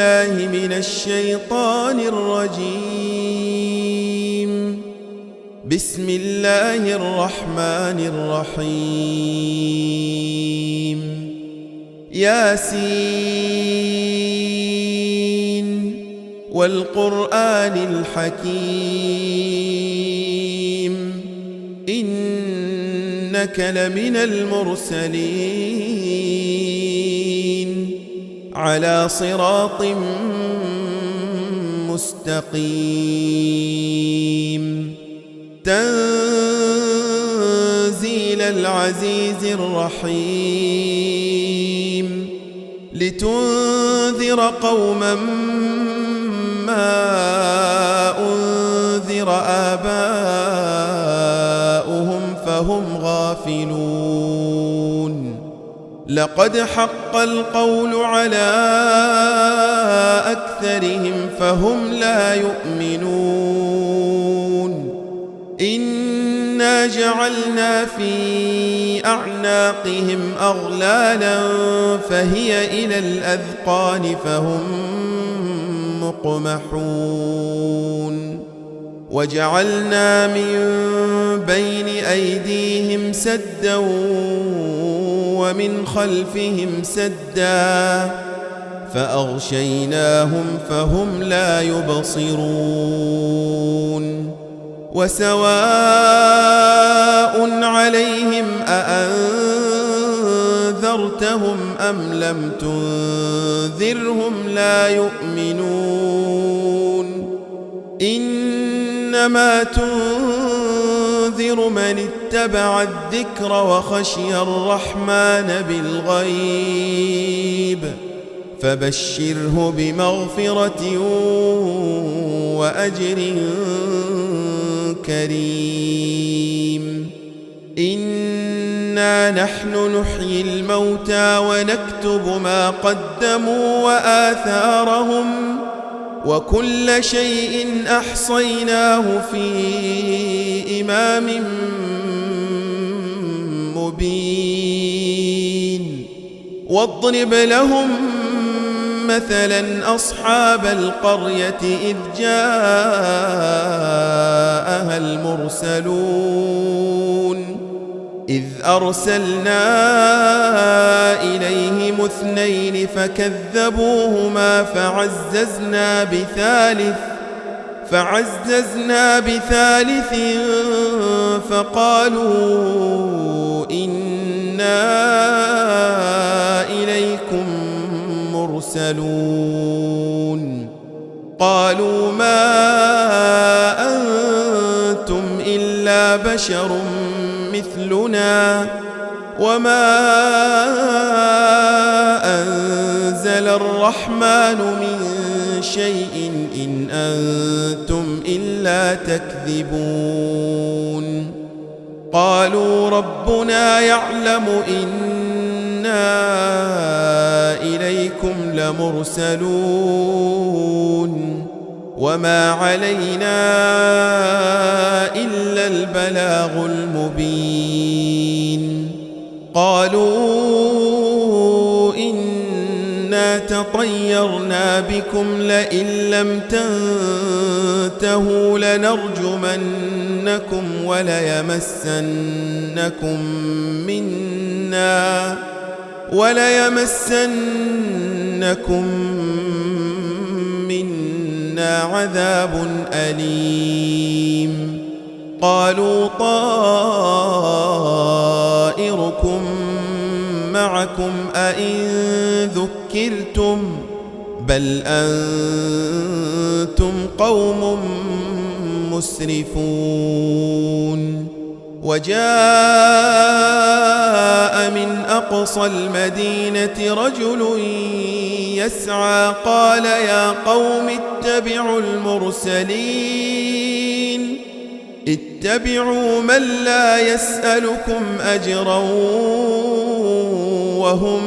بالله من الشيطان الرجيم. بسم الله الرحمن الرحيم. ياسين والقرآن الحكيم إنك لمن المرسلين على صراط مستقيم. تنزيل العزيز الرحيم لتنذر قوما ما أنذر آباؤهم فهم غافلون. لقد حق القول على أكثرهم فهم لا يؤمنون. إنا جعلنا في أعناقهم أغلالا فهي إلى الأذقان فهم مقمحون. وجعلنا من بين أيديهم سدا ومن خلفهم سدا فأغشيناهم فهم لا يبصرون. وسواء عليهم أأنذرتهم أم لم تنذرهم لا يؤمنون. إنما تنذر من اتبع الذكر وخشي الرحمن بالغيب فبشره بمغفرة وأجر كريم. إنا نحن نحيي الموتى ونكتب ما قدموا وآثارهم وكل شيء أحصيناه في إمام مبين. واضرب لهم مثلا أصحاب القرية إذ جاءها المرسلون إذ أرسلنا إليهم 2 فكذبوهما فعززنا بثالث فقالوا إنا إليكم مرسلون. قالوا ما أنتم إلا بشر مثلنا وما أنزل الرحمن من شيء إن أنتم إلا تكذبون. قالوا ربنا يعلم إنا إليكم لمرسلون وما علينا إلا البلاغ المبين. قالوا إنا تطيرنا بكم لئن لم تنتهوا لنرجمنكم وليمسنكم منا عذاب أليم. قالوا طائركم معكم أئن ذكرتم بل أنتم قوم مسرفون. وجاء من أقصى المدينة رجل يسعى قال يا قوم اتبعوا المرسلين اتبعوا من لا يسألكم أجرا وهم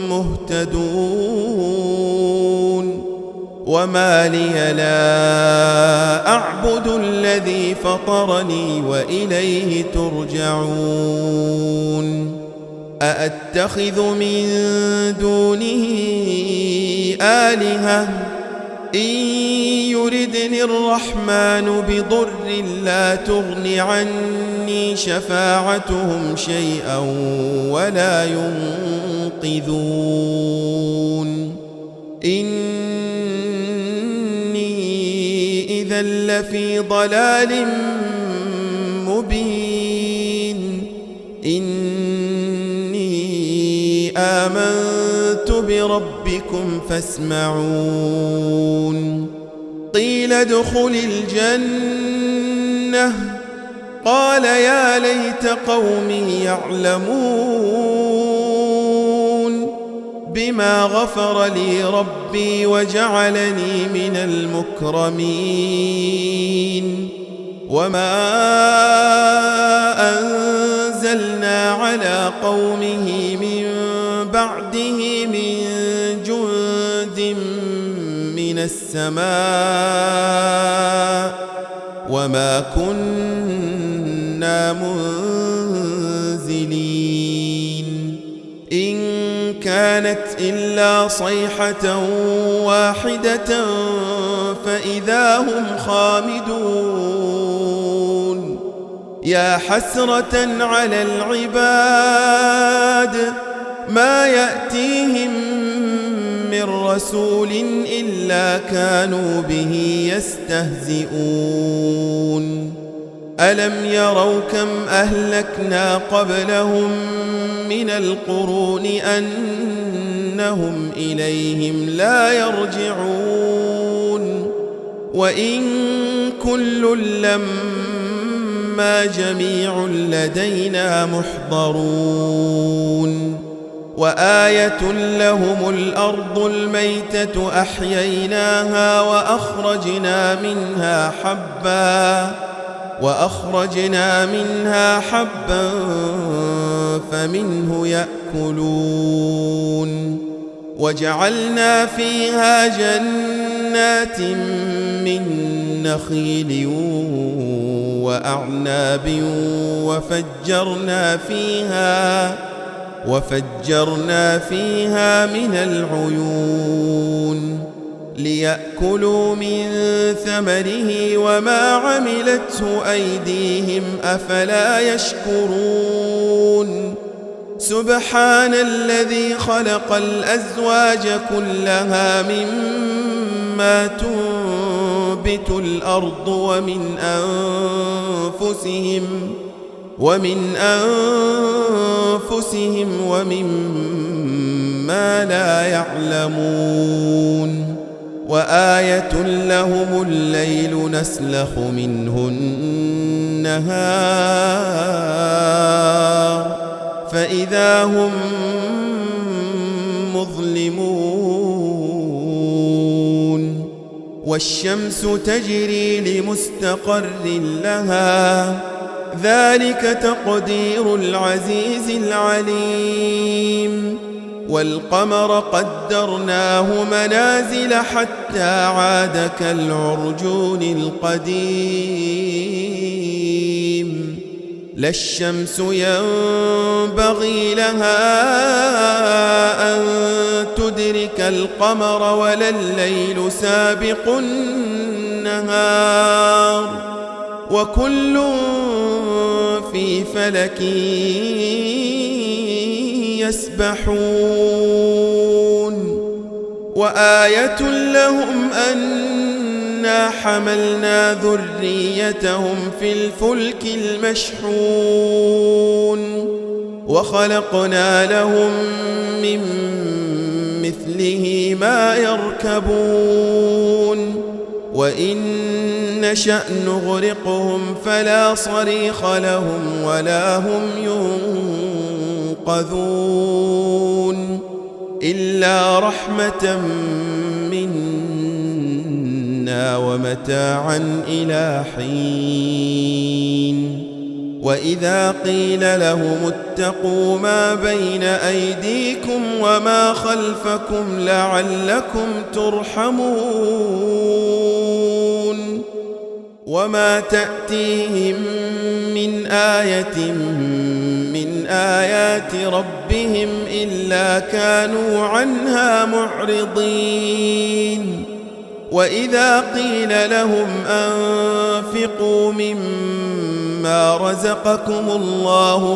مهتدون. وما لي لا أعبد الذي فطرني وإليه ترجعون. أأتخذ من دونه آلهة إن يردني الرحمن بضر لا تغن عني شفاعتهم شيئا ولا ينقذون إني إذا لفي ضلال مبين إني آمنت بربكم فاسمعون قيل ادخل الجنة قال يا ليت قومي يعلمون بما غفر لي ربي وجعلني من المكرمين وما أنزلنا على قومه من بعده من جند من السماء وما كنا منزلين إن كانت إلا صيحة واحدة فإذا هم خامدون يا حسرة على العباد ما يأتيهم من رسول إلا كانوا به يستهزئون ألم يروا كم أهلكنا قبلهم من القرون أنهم إليهم لا يرجعون وإن كل لما جميع لدينا محضرون وآية لهم الأرض الميتة أحييناها وأخرجنا منها حبا فمنه يأكلون وجعلنا فيها جنات من نخيل وأعناب وفجرنا فيها من العيون ليأكلوا من ثمره وما عملته أيديهم أفلا يشكرون سبحان الذي خلق الأزواج كلها مما تنبت الأرض ومن أنفسهم ومما لا يعلمون وآية لهم الليل نسلخ منه النهار فإذا هم مظلمون والشمس تجري لمستقر لها ذلك تقدير العزيز العليم والقمر قدرناه منازل حتى عاد كالعرجون القديم لا الشمس ينبغي لها أن تدرك القمر ولا الليل سابق النهار وكل في فلك يسبحون وآية لهم أنا حملنا ذريتهم في الفلك المشحون وخلقنا لهم من مثله ما يركبون وإن نشأ نغرقهم فلا صريخ لهم ولا هم ينقذون إلا رحمة منا ومتاعا إلى حين وإذا قيل لهم اتقوا ما بين أيديكم وما خلفكم لعلكم ترحمون وما تأتيهم من آية من آيات ربهم ربهم إلا كانوا عنها معرضين وإذا قيل لهم أنفقوا مما رزقكم الله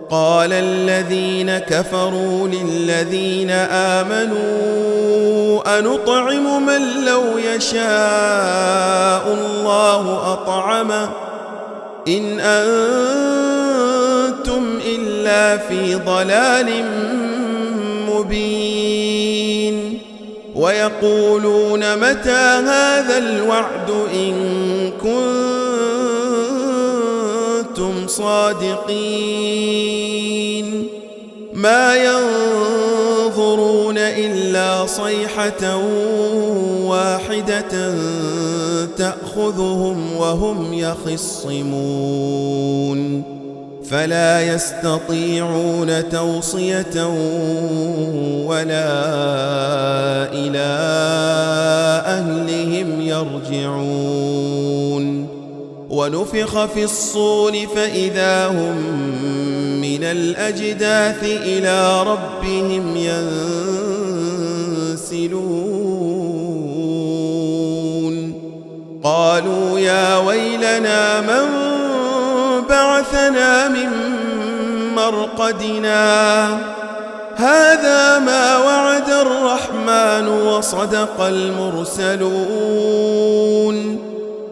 قال الذين كفروا للذين آمنوا أنطعم من لو يشاء الله أطعمه إن أنتم إلا في ضلال مبين ويقولون متى هذا الوعد إن كنتم صادقين ما ينظرون إلا صيحة واحدة تأخذهم وهم يخصمون فلا يستطيعون توصية ولا إلى أهلهم يرجعون ونفخ في الصور فإذا هم من الأجداث إلى ربهم ينسلون قالوا يا ويلنا من بعثنا من مرقدنا هذا ما وعد الرحمن وصدق المرسلون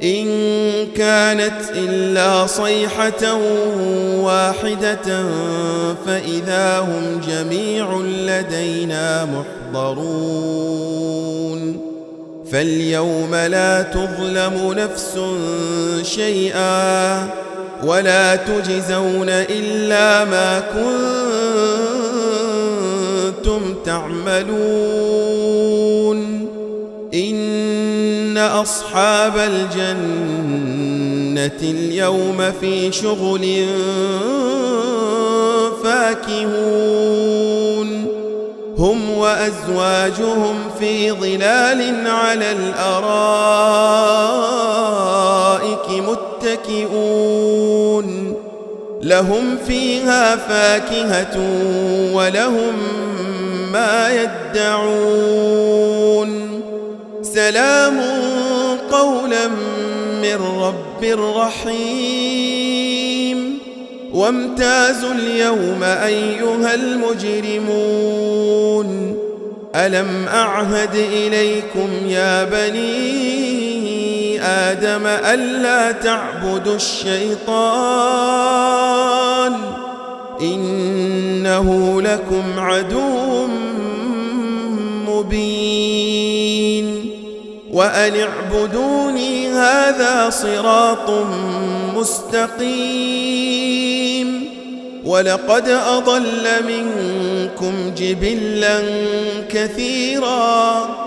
إن كانت إلا صيحة واحدة فإذا هم جميع لدينا محضرون فاليوم لا تظلم نفس شيئا ولا تجزون إلا ما كنتم تعملون إن أصحاب الجنة اليوم في شغل فاكهون هم وأزواجهم في ظلال على الأرائك متكئون لهم فيها فاكهة ولهم ما يدعون سلام قولا من رب رحيم وامتازوا اليوم أيها المجرمون ألم أعهد إليكم يا بني آدم ألا تعبدوا الشيطان إنه لكم عدو مبين وأن اعبدوني هذا صراط مستقيم ولقد أضل منكم جبلا كثيرا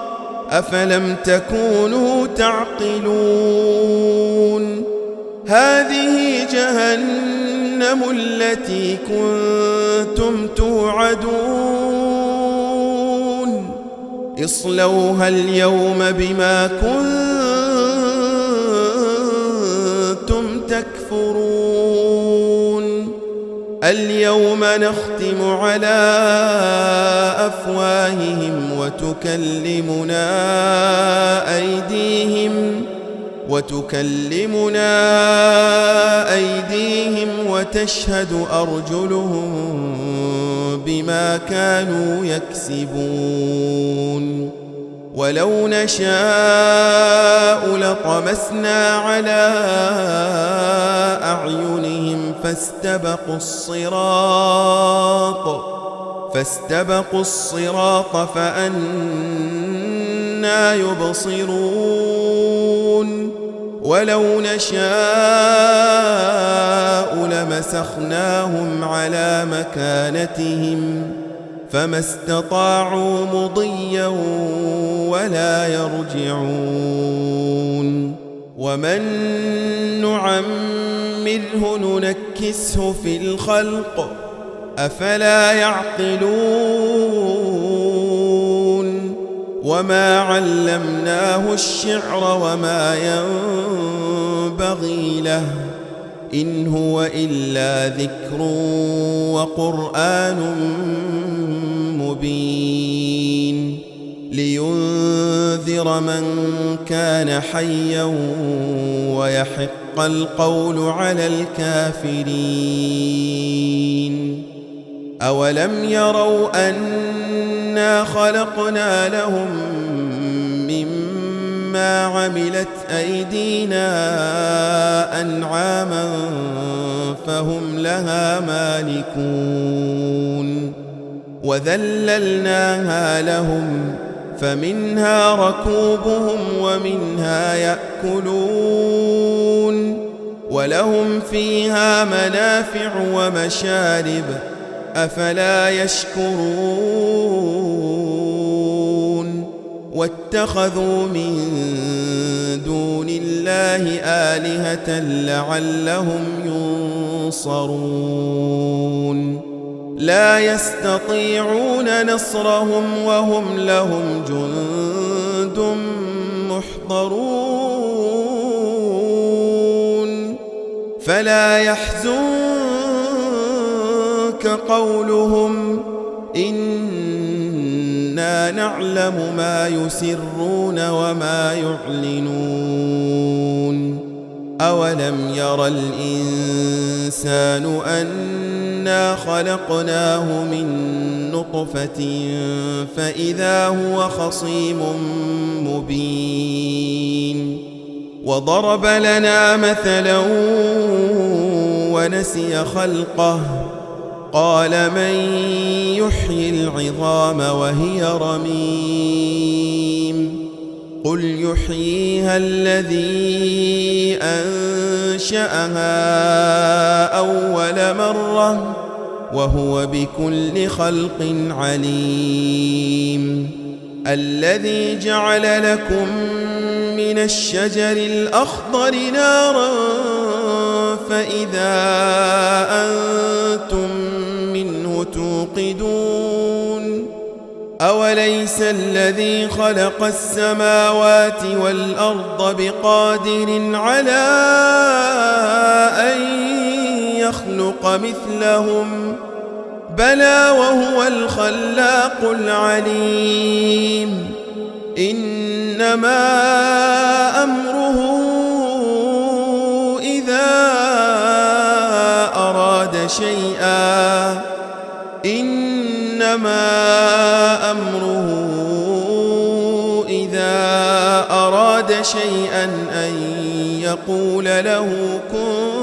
أفلم تكونوا تعقلون هذه جهنم التي كنتم توعدون اصلوها اليوم بما كنتم تكفرون اليوم نختم على أفواههم وتكلمنا أيديهم وتشهد أرجلهم بما كانوا يكسبون ولو نشاء لطمسنا على أعينهم فاستبقوا الصراط فأنى يبصرون ولو نشاء لمسخناهم على مكانتهم فما استطاعوا مضيا ولا يرجعون ومن نعمره ننكسه في الخلق أفلا يعقلون وما علمناه الشعر وما ينبغي له إن هو إلا ذكر وقرآن مبين لينذر من كان حيا ويحق القول على الكافرين أولم يروا أنا خلقنا لهم مما عملت أيدينا أنعاما فهم لها مالكون وذللناها لهم فمنها ركوبهم ومنها يأكلون ولهم فيها منافع ومشارب أفلا يشكرون واتخذوا من دون الله آلهة لعلهم ينصرون لا يستطيعون نصرهم وهم لهم جند محضرون فلا يحزنك قولهم إنا نعلم ما يسرون وما يعلنون أولم ير الإنسان أنا خلقناه من نطفة فإذا هو خصيم مبين وضرب لنا مثلا ونسي خلقه قال من يحيي العظام وهي رميم قل يحييها الذي أنشأها أول مرة وهو بكل خلق عليم الذي جعل لكم من الشجر الأخضر نارا فإذا أنتم منه توقدون أوليس الذي خلق السماوات والأرض بقادر على أن يخلق مثلهم بلى وهو الخلاق العليم إنما أمره إذا أراد شيئا أن يقول له كن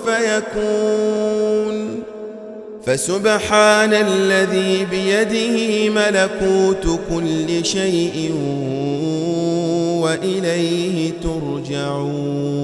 فيكون فسبحان الذي بيده ملكوت كل شيء وإليه ترجعون.